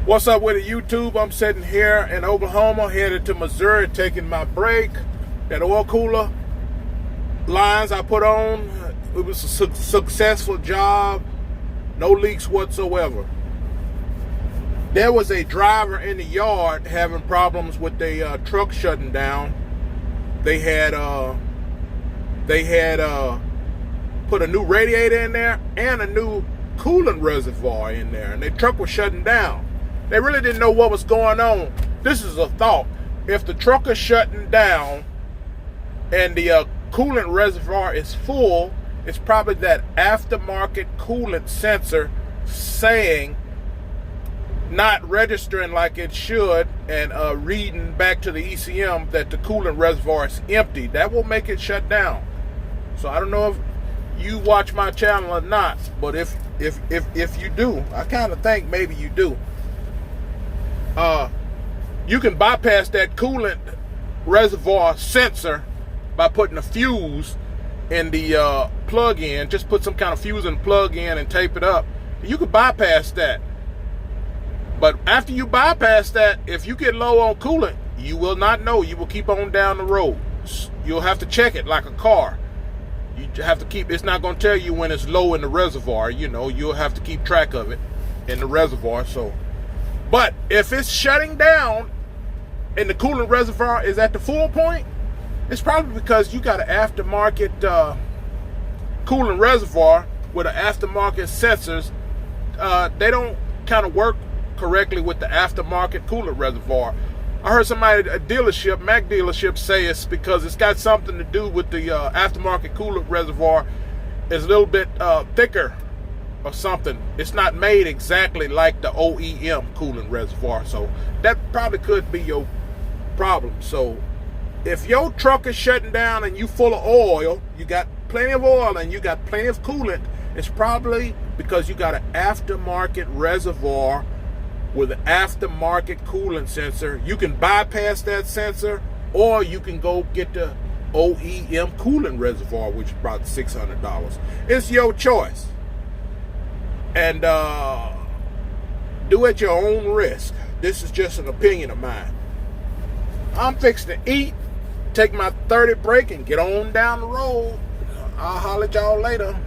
What's up with it, YouTube? I'm sitting here in Oklahoma, headed to Missouri, taking my break. That oil cooler lines I put on, it was a successful job. No leaks whatsoever. There was a driver in the yard having problems with the truck shutting down. They had put a new radiator in there and a new coolant reservoir in there, and the truck was shutting down. They really didn't know what was going on. This is a thought. If the truck is shutting down and the coolant reservoir is full, it's probably that aftermarket coolant sensor saying, not registering like it should, and reading back to the ECM that the coolant reservoir is empty. That will make it shut down. So I don't know if you watch my channel or not, but if you do, I kind of think maybe you do. You can bypass that coolant reservoir sensor by putting a fuse in the plug-in. Just put some kind of fuse in the plug-in and tape it up. You can bypass that. But after you bypass that, if you get low on coolant, you will not know. You will keep on down the road. You'll have to check it like a car. You have to keep, it's not going to tell you when it's low in the reservoir. You know, you'll have to keep track of it in the reservoir. So, but if it's shutting down and the coolant reservoir is at the full point, it's probably because you got an aftermarket coolant reservoir with an aftermarket sensors. They don't kind of work correctly with the aftermarket coolant reservoir. I heard somebody at a dealership, Mac dealership, say it's because it's got something to do with the aftermarket coolant reservoir is a little bit thicker or something. It's not made exactly like the OEM coolant reservoir, so that probably could be your problem. So if your truck is shutting down and you full of oil, you got plenty of oil and you got plenty of coolant, it's probably because you got an aftermarket reservoir with an aftermarket coolant sensor. You can bypass that sensor, or you can go get the OEM coolant reservoir, which is about $600. It's your choice. And do at your own risk. This is just an opinion of mine. I'm fixing to eat, take my 30 break, and get on down the road. I'll holler at y'all later.